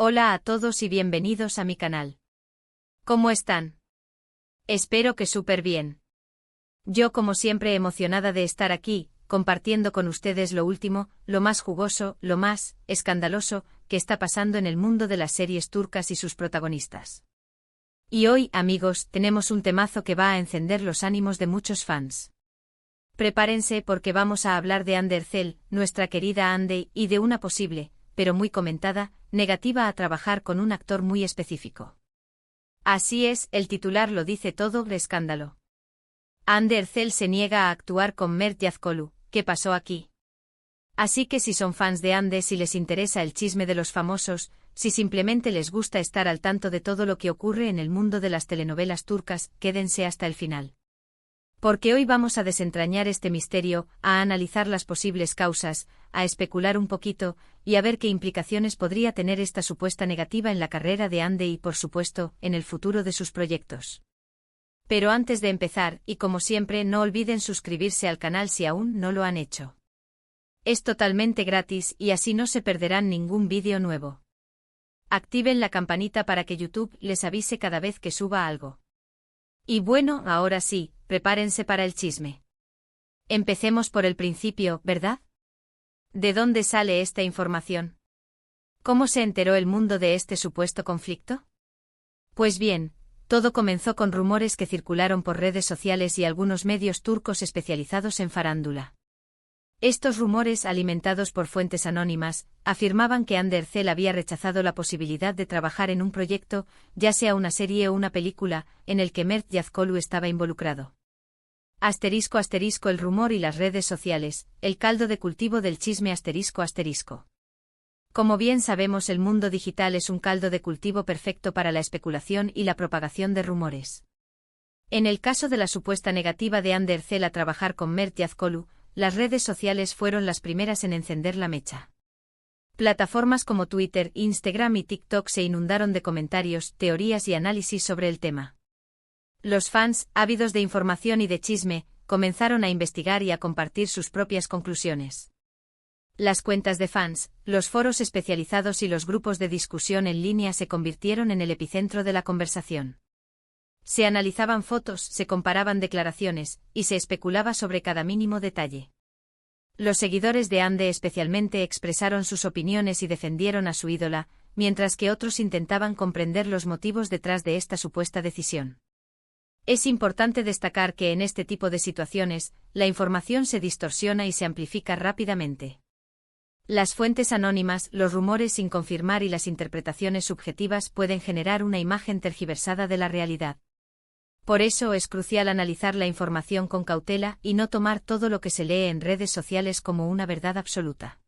Hola a todos y bienvenidos a mi canal. ¿Cómo están? Espero que súper bien. Yo como siempre emocionada de estar aquí, compartiendo con ustedes lo último, lo más jugoso, lo más escandaloso, que está pasando en el mundo de las series turcas y sus protagonistas. Y hoy, amigos, tenemos un temazo que va a encender los ánimos de muchos fans. Prepárense porque vamos a hablar de Hande Erçel, nuestra querida Hande, y de una posible, pero muy comentada, negativa a trabajar con un actor muy específico. Así es, el titular lo dice todo, escándalo. Hande Erçel se niega a actuar con Mert Yazcoğlu. ¿Qué pasó aquí? Así que si son fans de Hande, si les interesa el chisme de los famosos, si simplemente les gusta estar al tanto de todo lo que ocurre en el mundo de las telenovelas turcas, quédense hasta el final. Porque hoy vamos a desentrañar este misterio, a analizar las posibles causas, a especular un poquito, y a ver qué implicaciones podría tener esta supuesta negativa en la carrera de Hande y, por supuesto, en el futuro de sus proyectos. Pero antes de empezar, y como siempre, no olviden suscribirse al canal si aún no lo han hecho. Es totalmente gratis y así no se perderán ningún vídeo nuevo. Activen la campanita para que YouTube les avise cada vez que suba algo. Y bueno, ahora sí, prepárense para el chisme. Empecemos por el principio, ¿verdad? ¿De dónde sale esta información? ¿Cómo se enteró el mundo de este supuesto conflicto? Pues bien, todo comenzó con rumores que circularon por redes sociales y algunos medios turcos especializados en farándula. Estos rumores, alimentados por fuentes anónimas, afirmaban que Hande Erçel había rechazado la posibilidad de trabajar en un proyecto, ya sea una serie o una película, en el que Mert Yazcoğlu estaba involucrado. *** El rumor y las redes sociales, el caldo de cultivo del chisme ***. Como bien sabemos, el mundo digital es un caldo de cultivo perfecto para la especulación y la propagación de rumores. En el caso de la supuesta negativa de Hande Erçel a trabajar con Mert Yazcoğlu, las redes sociales fueron las primeras en encender la mecha. Plataformas como Twitter, Instagram y TikTok se inundaron de comentarios, teorías y análisis sobre el tema. Los fans, ávidos de información y de chisme, comenzaron a investigar y a compartir sus propias conclusiones. Las cuentas de fans, los foros especializados y los grupos de discusión en línea se convirtieron en el epicentro de la conversación. Se analizaban fotos, se comparaban declaraciones, y se especulaba sobre cada mínimo detalle. Los seguidores de Hande especialmente expresaron sus opiniones y defendieron a su ídola, mientras que otros intentaban comprender los motivos detrás de esta supuesta decisión. Es importante destacar que en este tipo de situaciones, la información se distorsiona y se amplifica rápidamente. Las fuentes anónimas, los rumores sin confirmar y las interpretaciones subjetivas pueden generar una imagen tergiversada de la realidad. Por eso es crucial analizar la información con cautela y no tomar todo lo que se lee en redes sociales como una verdad absoluta.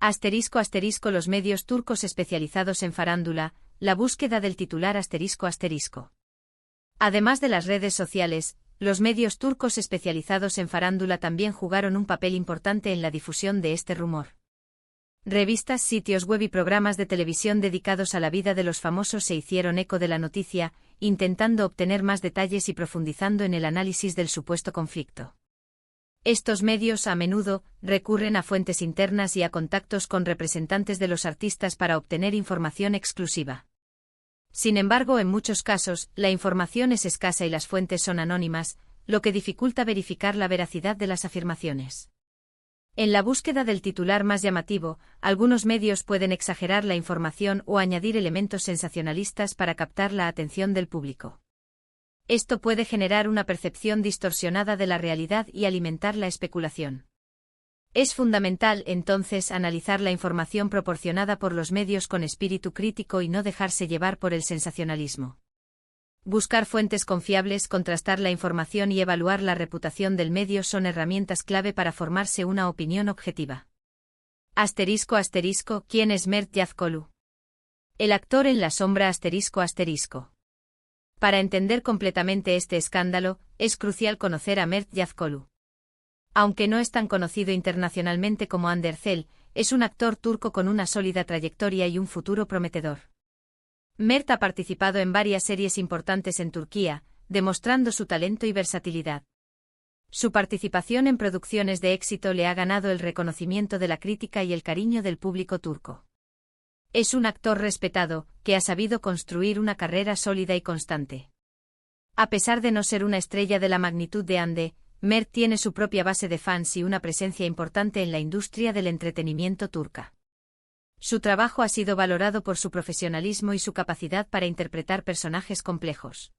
*** Los medios turcos especializados en farándula, la búsqueda del titular ***. Además de las redes sociales, los medios turcos especializados en farándula también jugaron un papel importante en la difusión de este rumor. Revistas, sitios web y programas de televisión dedicados a la vida de los famosos se hicieron eco de la noticia, intentando obtener más detalles y profundizando en el análisis del supuesto conflicto. Estos medios a menudo recurren a fuentes internas y a contactos con representantes de los artistas para obtener información exclusiva. Sin embargo, en muchos casos, la información es escasa y las fuentes son anónimas, lo que dificulta verificar la veracidad de las afirmaciones. En la búsqueda del titular más llamativo, algunos medios pueden exagerar la información o añadir elementos sensacionalistas para captar la atención del público. Esto puede generar una percepción distorsionada de la realidad y alimentar la especulación. Es fundamental, entonces, analizar la información proporcionada por los medios con espíritu crítico y no dejarse llevar por el sensacionalismo. Buscar fuentes confiables, contrastar la información y evaluar la reputación del medio son herramientas clave para formarse una opinión objetiva. ***. ¿Quién es Mert Yazcoğlu? El actor en la sombra ***. Para entender completamente este escándalo, es crucial conocer a Mert Yazcoğlu. Aunque no es tan conocido internacionalmente como Hande Erçel, es un actor turco con una sólida trayectoria y un futuro prometedor. Mert ha participado en varias series importantes en Turquía, demostrando su talento y versatilidad. Su participación en producciones de éxito le ha ganado el reconocimiento de la crítica y el cariño del público turco. Es un actor respetado, que ha sabido construir una carrera sólida y constante. A pesar de no ser una estrella de la magnitud de Hande, Mert tiene su propia base de fans y una presencia importante en la industria del entretenimiento turca. Su trabajo ha sido valorado por su profesionalismo y su capacidad para interpretar personajes complejos.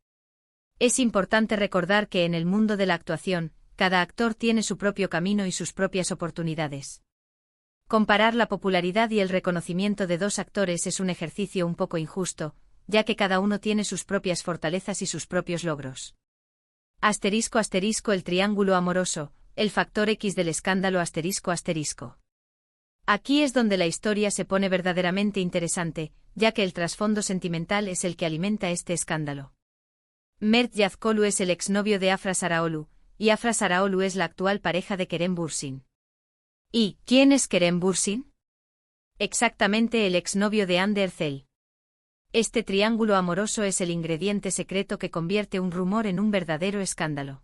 Es importante recordar que en el mundo de la actuación, cada actor tiene su propio camino y sus propias oportunidades. Comparar la popularidad y el reconocimiento de dos actores es un ejercicio un poco injusto, ya que cada uno tiene sus propias fortalezas y sus propios logros. *** El triángulo amoroso, el factor X del escándalo ***. Aquí es donde la historia se pone verdaderamente interesante, ya que el trasfondo sentimental es el que alimenta este escándalo. Mert Yazıcıoğlu es el exnovio de Afra Sarıoğlu, y Afra Sarıoğlu es la actual pareja de Kerem Bürsin. ¿Y quién es Kerem Bürsin? Exactamente el exnovio de Hande Erçel. Este triángulo amoroso es el ingrediente secreto que convierte un rumor en un verdadero escándalo.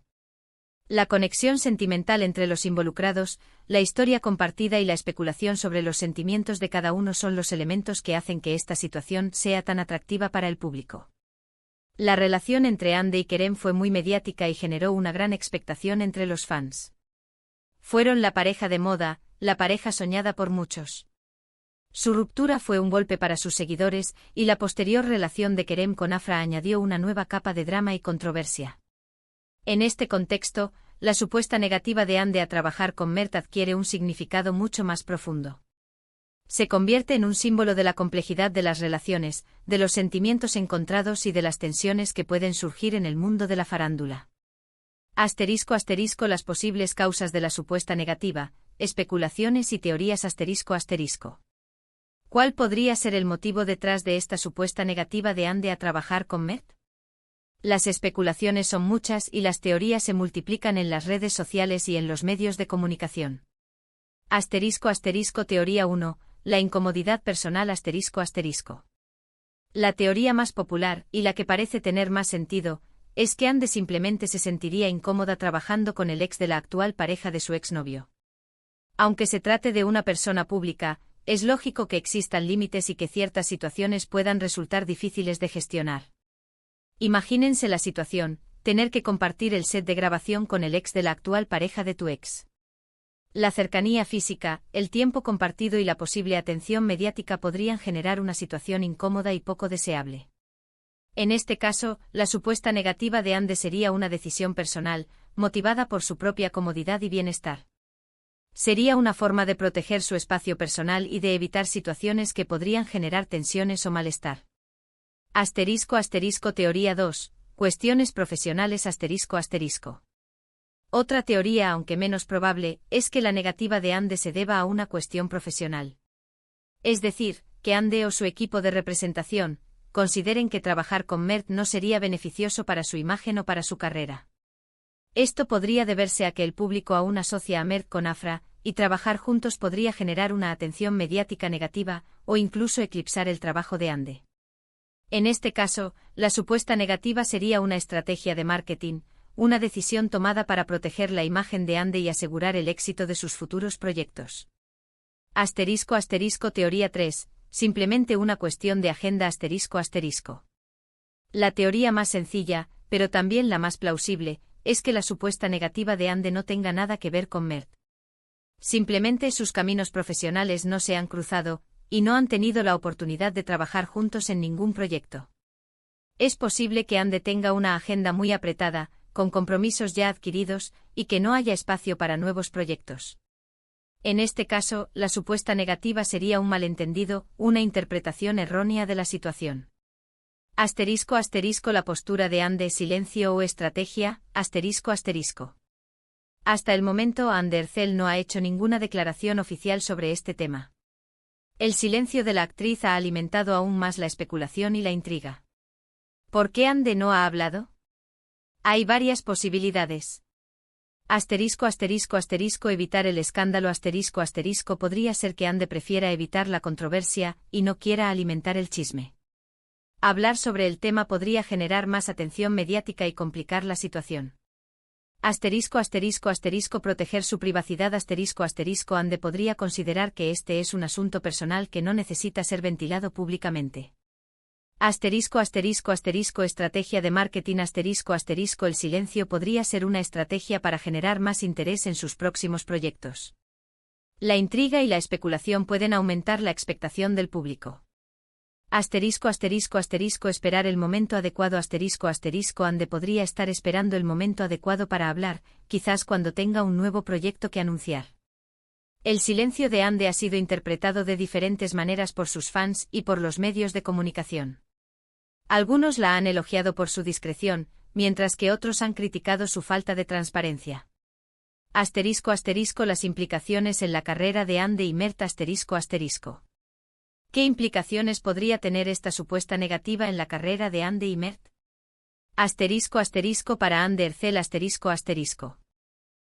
La conexión sentimental entre los involucrados, la historia compartida y la especulación sobre los sentimientos de cada uno son los elementos que hacen que esta situación sea tan atractiva para el público. La relación entre Hande y Kerem fue muy mediática y generó una gran expectación entre los fans. Fueron la pareja de moda, la pareja soñada por muchos. Su ruptura fue un golpe para sus seguidores, y la posterior relación de Kerem con Afra añadió una nueva capa de drama y controversia. En este contexto, la supuesta negativa de Hande a trabajar con Mert adquiere un significado mucho más profundo. Se convierte en un símbolo de la complejidad de las relaciones, de los sentimientos encontrados y de las tensiones que pueden surgir en el mundo de la farándula. *** Las posibles causas de la supuesta negativa, especulaciones y teorías ***. ¿Cuál podría ser el motivo detrás de esta supuesta negativa de Hande a trabajar con Mert? Las especulaciones son muchas y las teorías se multiplican en las redes sociales y en los medios de comunicación. Teoría 1. La incomodidad personal ***. La teoría más popular, y la que parece tener más sentido, es que Hande simplemente se sentiría incómoda trabajando con el ex de la actual pareja de su exnovio. Aunque se trate de una persona pública, es lógico que existan límites y que ciertas situaciones puedan resultar difíciles de gestionar. Imagínense la situación, tener que compartir el set de grabación con el ex de la actual pareja de tu ex. La cercanía física, el tiempo compartido y la posible atención mediática podrían generar una situación incómoda y poco deseable. En este caso, la supuesta negativa de Hande sería una decisión personal, motivada por su propia comodidad y bienestar. Sería una forma de proteger su espacio personal y de evitar situaciones que podrían generar tensiones o malestar. Teoría 2. Cuestiones profesionales ***. Otra teoría, aunque menos probable, es que la negativa de Hande se deba a una cuestión profesional. Es decir, que Hande o su equipo de representación consideren que trabajar con Mert no sería beneficioso para su imagen o para su carrera. Esto podría deberse a que el público aún asocia a Mert con Afra, y trabajar juntos podría generar una atención mediática negativa, o incluso eclipsar el trabajo de Hande. En este caso, la supuesta negativa sería una estrategia de marketing, una decisión tomada para proteger la imagen de Hande y asegurar el éxito de sus futuros proyectos. Teoría 3. Simplemente una cuestión de agenda ***. La teoría más sencilla, pero también la más plausible, es que la supuesta negativa de Hande no tenga nada que ver con Mert. Simplemente sus caminos profesionales no se han cruzado, y no han tenido la oportunidad de trabajar juntos en ningún proyecto. Es posible que Hande tenga una agenda muy apretada, con compromisos ya adquiridos, y que no haya espacio para nuevos proyectos. En este caso, la supuesta negativa sería un malentendido, una interpretación errónea de la situación. La postura de Hande, silencio o estrategia, ***. Hasta el momento Hande Erçel no ha hecho ninguna declaración oficial sobre este tema. El silencio de la actriz ha alimentado aún más la especulación y la intriga. ¿Por qué Hande no ha hablado? Hay varias posibilidades. Evitar el escándalo podría ser que Hande prefiera evitar la controversia y no quiera alimentar el chisme. Hablar sobre el tema podría generar más atención mediática y complicar la situación. Asterisco asterisco asterisco proteger su privacidad asterisco asterisco Ande podría considerar que este es un asunto personal que no necesita ser ventilado públicamente. Asterisco asterisco asterisco estrategia de marketing asterisco asterisco el silencio podría ser una estrategia para generar más interés en sus próximos proyectos. La intriga y la especulación pueden aumentar la expectación del público. Asterisco asterisco asterisco esperar el momento adecuado asterisco asterisco Ande podría estar esperando el momento adecuado para hablar, quizás cuando tenga un nuevo proyecto que anunciar. El silencio de Ande ha sido interpretado de diferentes maneras por sus fans y por los medios de comunicación. Algunos la han elogiado por su discreción, mientras que otros han criticado su falta de transparencia. Asterisco asterisco las implicaciones en la carrera de Ande y Mert asterisco asterisco. ¿Qué implicaciones podría tener esta supuesta negativa en la carrera de Ande y Mert? Asterisco asterisco para Ande Ercel asterisco asterisco.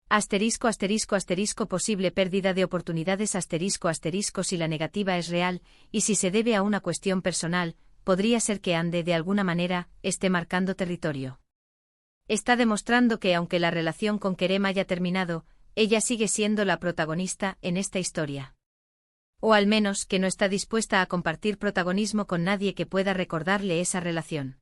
Asterisco asterisco asterisco posible pérdida de oportunidades asterisco asterisco si la negativa es real, y si se debe a una cuestión personal, podría ser que Ande de alguna manera esté marcando territorio. Está demostrando que aunque la relación con Kerem haya terminado, ella sigue siendo la protagonista en esta historia. O al menos que no está dispuesta a compartir protagonismo con nadie que pueda recordarle esa relación.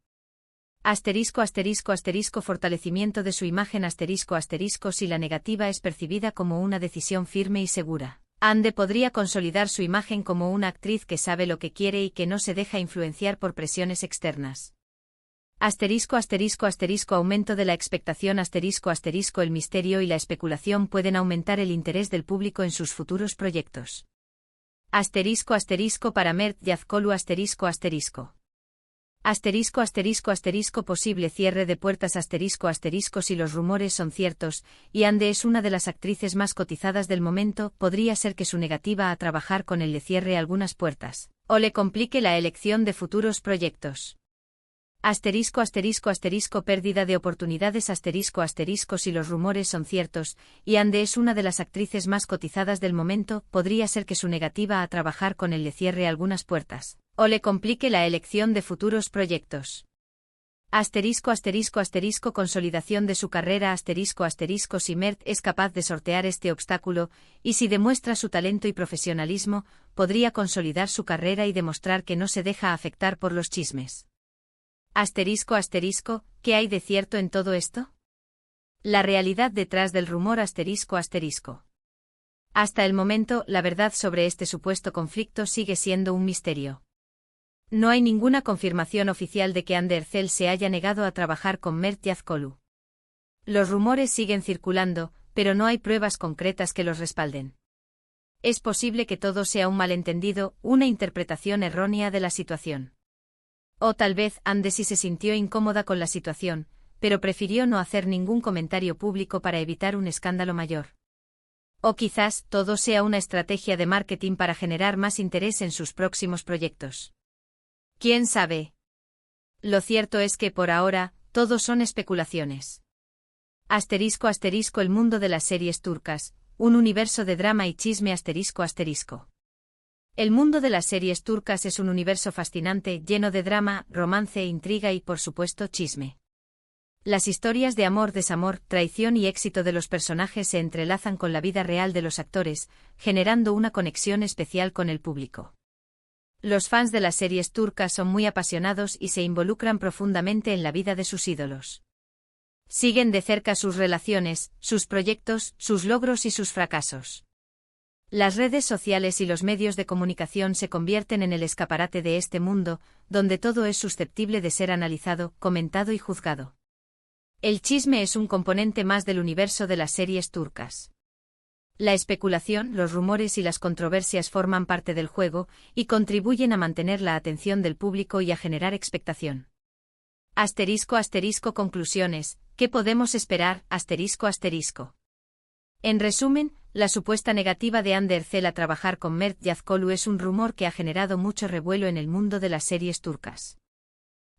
Asterisco asterisco asterisco fortalecimiento de su imagen asterisco asterisco si la negativa es percibida como una decisión firme y segura. Ande podría consolidar su imagen como una actriz que sabe lo que quiere y que no se deja influenciar por presiones externas. Asterisco asterisco asterisco aumento de la expectación asterisco asterisco el misterio y la especulación pueden aumentar el interés del público en sus futuros proyectos. Asterisco asterisco para Mert Yazkolu asterisco asterisco. Asterisco asterisco asterisco posible cierre de puertas asterisco asterisco si los rumores son ciertos, y Ande es una de las actrices más cotizadas del momento, podría ser que su negativa a trabajar con él le cierre algunas puertas, o le complique la elección de futuros proyectos. Asterisco asterisco asterisco pérdida de oportunidades asterisco asterisco si los rumores son ciertos, y Ande es una de las actrices más cotizadas del momento, podría ser que su negativa a trabajar con él le cierre algunas puertas, o le complique la elección de futuros proyectos. Asterisco asterisco asterisco consolidación de su carrera asterisco asterisco si Mert es capaz de sortear este obstáculo, y si demuestra su talento y profesionalismo, podría consolidar su carrera y demostrar que no se deja afectar por los chismes. Asterisco asterisco, ¿qué hay de cierto en todo esto? La realidad detrás del rumor asterisco asterisco. Hasta el momento, la verdad sobre este supuesto conflicto sigue siendo un misterio. No hay ninguna confirmación oficial de que Ande Ercel se haya negado a trabajar con Mert Yazkolu. Los rumores siguen circulando, pero no hay pruebas concretas que los respalden. Es posible que todo sea un malentendido, una interpretación errónea de la situación. O tal vez Ande sí se sintió incómoda con la situación, pero prefirió no hacer ningún comentario público para evitar un escándalo mayor. O quizás todo sea una estrategia de marketing para generar más interés en sus próximos proyectos. ¿Quién sabe? Lo cierto es que por ahora, todo son especulaciones. Asterisco asterisco el mundo de las series turcas, un universo de drama y chisme asterisco asterisco. El mundo de las series turcas es un universo fascinante, lleno de drama, romance, intriga y, por supuesto, chisme. Las historias de amor, desamor, traición y éxito de los personajes se entrelazan con la vida real de los actores, generando una conexión especial con el público. Los fans de las series turcas son muy apasionados y se involucran profundamente en la vida de sus ídolos. Siguen de cerca sus relaciones, sus proyectos, sus logros y sus fracasos. Las redes sociales y los medios de comunicación se convierten en el escaparate de este mundo, donde todo es susceptible de ser analizado, comentado y juzgado. El chisme es un componente más del universo de las series turcas. La especulación, los rumores y las controversias forman parte del juego, y contribuyen a mantener la atención del público y a generar expectación. Asterisco asterisco conclusiones, ¿qué podemos esperar? Asterisco asterisco. En resumen, la supuesta negativa de Ande Ercel a trabajar con Mert Yazkolu es un rumor que ha generado mucho revuelo en el mundo de las series turcas.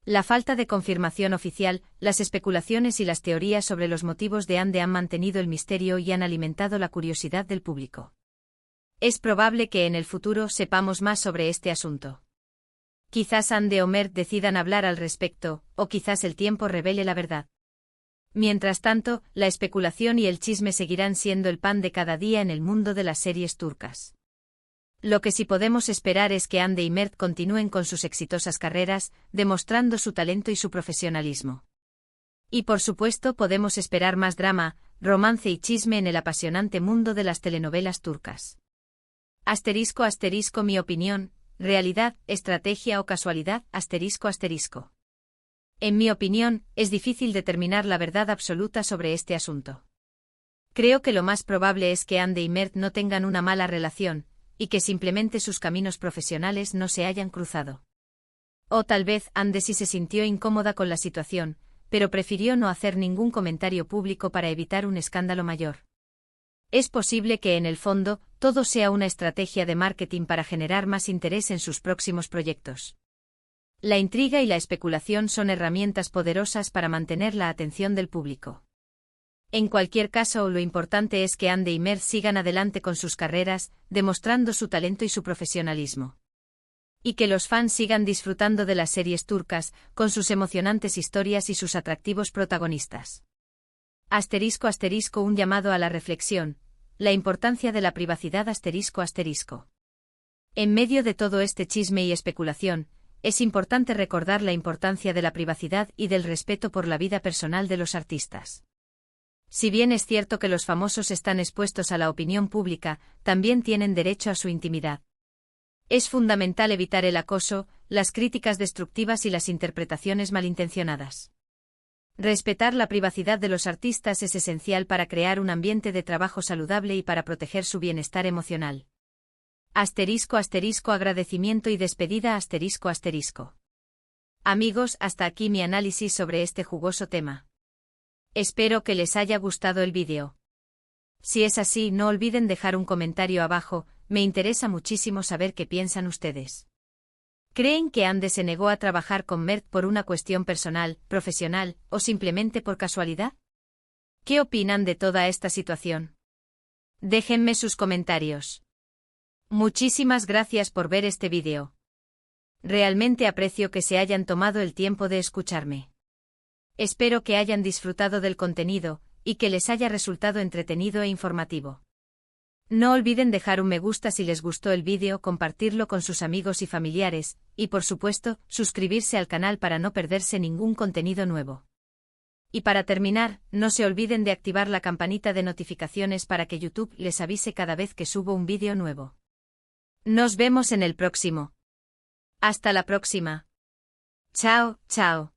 La falta de confirmación oficial, las especulaciones y las teorías sobre los motivos de Ande han mantenido el misterio y han alimentado la curiosidad del público. Es probable que en el futuro sepamos más sobre este asunto. Quizás Ande o Mert decidan hablar al respecto, o quizás el tiempo revele la verdad. Mientras tanto, la especulación y el chisme seguirán siendo el pan de cada día en el mundo de las series turcas. Lo que sí podemos esperar es que Hande y Mert continúen con sus exitosas carreras, demostrando su talento y su profesionalismo. Y por supuesto podemos esperar más drama, romance y chisme en el apasionante mundo de las telenovelas turcas. *** Mi opinión, realidad, estrategia o casualidad, ***. En mi opinión, es difícil determinar la verdad absoluta sobre este asunto. Creo que lo más probable es que Hande y Mert no tengan una mala relación, y que simplemente sus caminos profesionales no se hayan cruzado. O tal vez Hande sí se sintió incómoda con la situación, pero prefirió no hacer ningún comentario público para evitar un escándalo mayor. Es posible que en el fondo, todo sea una estrategia de marketing para generar más interés en sus próximos proyectos. La intriga y la especulación son herramientas poderosas para mantener la atención del público. En cualquier caso, lo importante es que Hande y Mert sigan adelante con sus carreras, demostrando su talento y su profesionalismo. Y que los fans sigan disfrutando de las series turcas, con sus emocionantes historias y sus atractivos protagonistas. ***, un llamado a la reflexión, la importancia de la privacidad ***. En medio de todo este chisme y especulación, es importante recordar la importancia de la privacidad y del respeto por la vida personal de los artistas. Si bien es cierto que los famosos están expuestos a la opinión pública, también tienen derecho a su intimidad. Es fundamental evitar el acoso, las críticas destructivas y las interpretaciones malintencionadas. Respetar la privacidad de los artistas es esencial para crear un ambiente de trabajo saludable y para proteger su bienestar emocional. ***, agradecimiento y despedida ***. Amigos, hasta aquí mi análisis sobre este jugoso tema. Espero que les haya gustado el vídeo. Si es así, no olviden dejar un comentario abajo, me interesa muchísimo saber qué piensan ustedes. ¿Creen que Hande se negó a trabajar con Mert por una cuestión personal, profesional, o simplemente por casualidad? ¿Qué opinan de toda esta situación? Déjenme sus comentarios. Muchísimas gracias por ver este vídeo. Realmente aprecio que se hayan tomado el tiempo de escucharme. Espero que hayan disfrutado del contenido, y que les haya resultado entretenido e informativo. No olviden dejar un me gusta si les gustó el vídeo, compartirlo con sus amigos y familiares, y por supuesto, suscribirse al canal para no perderse ningún contenido nuevo. Y para terminar, no se olviden de activar la campanita de notificaciones para que YouTube les avise cada vez que subo un vídeo nuevo. Nos vemos en el próximo. Hasta la próxima. Chao, chao.